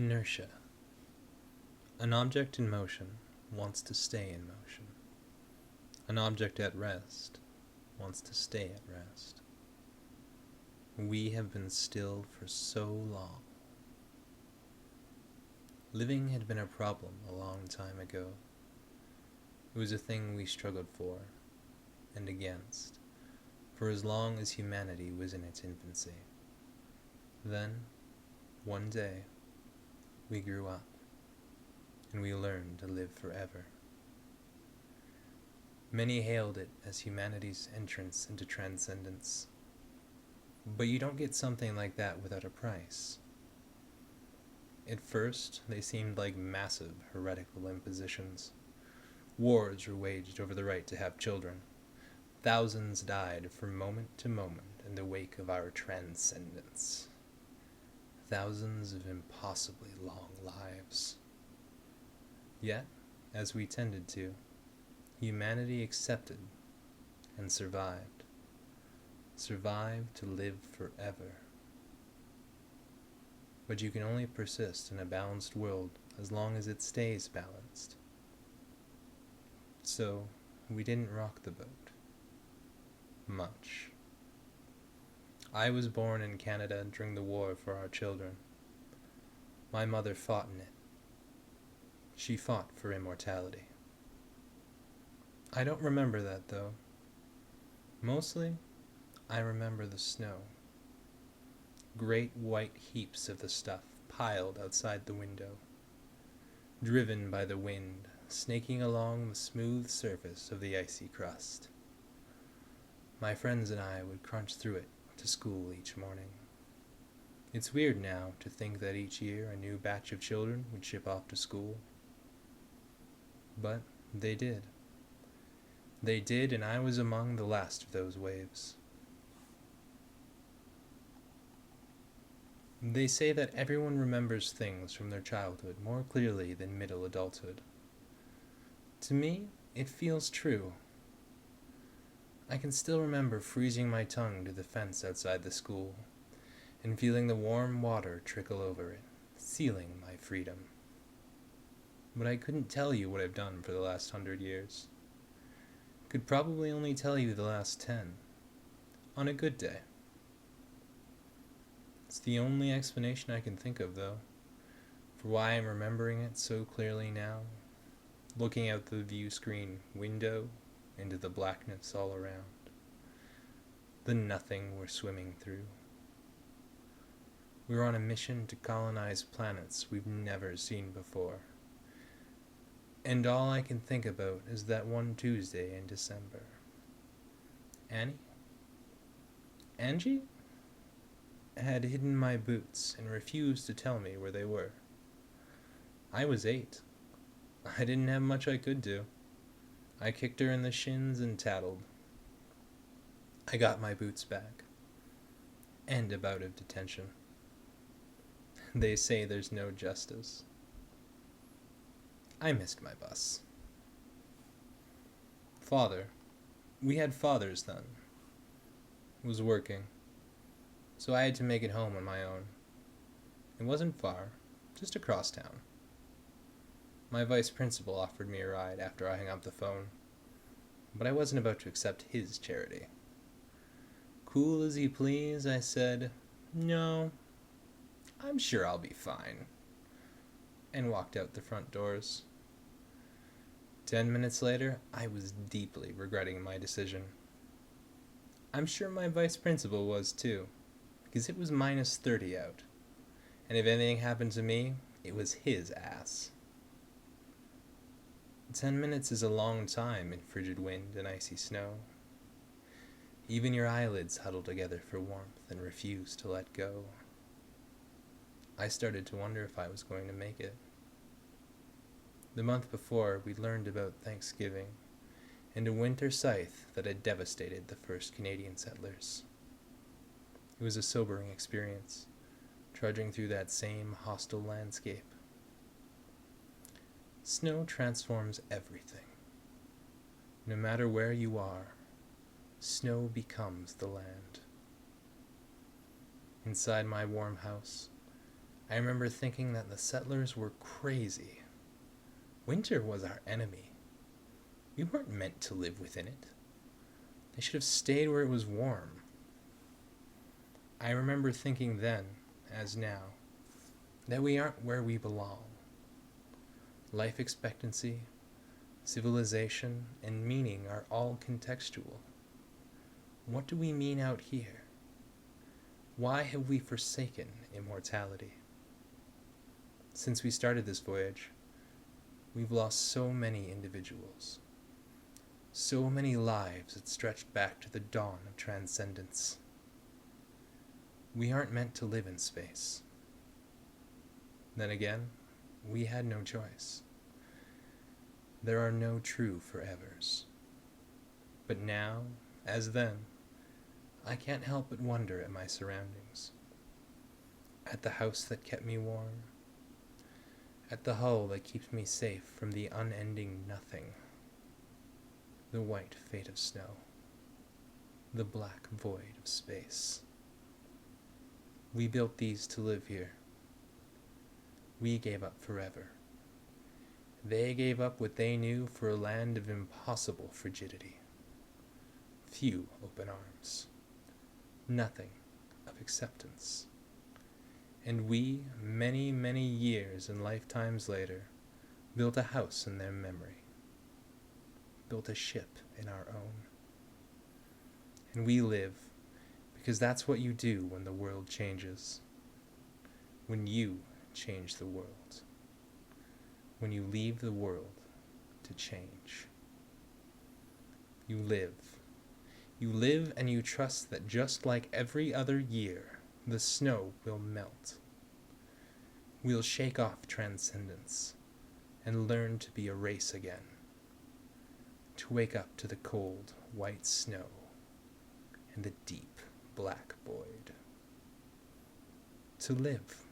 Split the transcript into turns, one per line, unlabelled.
Inertia. An object in motion wants to stay in motion. An object at rest wants to stay at rest. We have been still for so long. Living had been a problem a long time ago. It was a thing we struggled for and against for as long as humanity was in its infancy. Then, one day, we grew up, and we learned to live forever. Many hailed it as humanity's entrance into transcendence. But you don't get something like that without a price. At first, they seemed like massive heretical impositions. Wars were waged over the right to have children. Thousands died from moment to moment in the wake of our transcendence. Thousands of impossibly long lives. Yet, as we tended to, humanity accepted and survived. Survived to live forever. But you can only persist in a balanced world as long as it stays balanced. So, we didn't rock the boat. Much. I was born in Canada during the war for our children. My mother fought in it. She fought for immortality. I don't remember that, though. Mostly, I remember the snow. Great white heaps of the stuff piled outside the window, driven by the wind, snaking along the smooth surface of the icy crust. My friends and I would crunch through it to school each morning. It's weird now to think that each year a new batch of children would ship off to school. But they did. They did, and I was among the last of those waves. They say that everyone remembers things from their childhood more clearly than middle adulthood. To me, it feels true. I can still remember freezing my tongue to the fence outside the school and feeling the warm water trickle over it, sealing my freedom. But I couldn't tell you what I've done for the last 100 years. Could probably only tell you the last 10, on a good day. It's the only explanation I can think of, though, for why I'm remembering it so clearly now, looking out the view screen window into the blackness all around, the nothing we're swimming through. We're on a mission to colonize planets we've never seen before. And all I can think about is that one Tuesday in December. Angie had hidden my boots and refused to tell me where they were. I was 8. I didn't have much I could do. I kicked her in the shins and tattled. I got my boots back. And a bout of detention. They say there's no justice. I missed my bus. Father. We had fathers then. Was working. So I had to make it home on my own. It wasn't far, just across town. My vice principal offered me a ride after I hung up the phone, but I wasn't about to accept his charity. Cool as you please, I said, "No, I'm sure I'll be fine," and walked out the front doors. 10 minutes later, I was deeply regretting my decision. I'm sure my vice principal was too, because it was minus 30 out, and if anything happened to me, it was his ass. 10 minutes is a long time in frigid wind and icy snow. Even your eyelids huddle together for warmth and refuse to let go. I started to wonder if I was going to make it. The month before, we learned about Thanksgiving and a winter scythe that had devastated the first Canadian settlers. It was a sobering experience, trudging through that same hostile landscape. Snow transforms everything. No matter where you are, snow becomes the land. Inside my warm house, I remember thinking that the settlers were crazy. Winter was our enemy. We weren't meant to live within it. They should have stayed where it was warm. I remember thinking then, as now, that we aren't where we belong. Life expectancy, civilization, and meaning are all contextual. What do we mean out here? Why have we forsaken immortality? Since we started this voyage, we've lost so many individuals, so many lives that stretched back to the dawn of transcendence. We aren't meant to live in space. Then again, we had no choice. There are no true forevers. But now, as then, I can't help but wonder at my surroundings. At the house that kept me warm. At the hull that keeps me safe from the unending nothing. The white fate of snow. The black void of space. We built these to live here. We gave up forever. They gave up what they knew for a land of impossible frigidity. Few open arms. Nothing of acceptance. And we, many, many years and lifetimes later, built a house in their memory. Built a ship in our own. And we live because that's what you do when the world changes. When you change the world. When you leave the world to change. You live. You live and you trust that just like every other year, the snow will melt. We'll shake off transcendence and learn to be a race again. To wake up to the cold, white snow and the deep, black void. To live.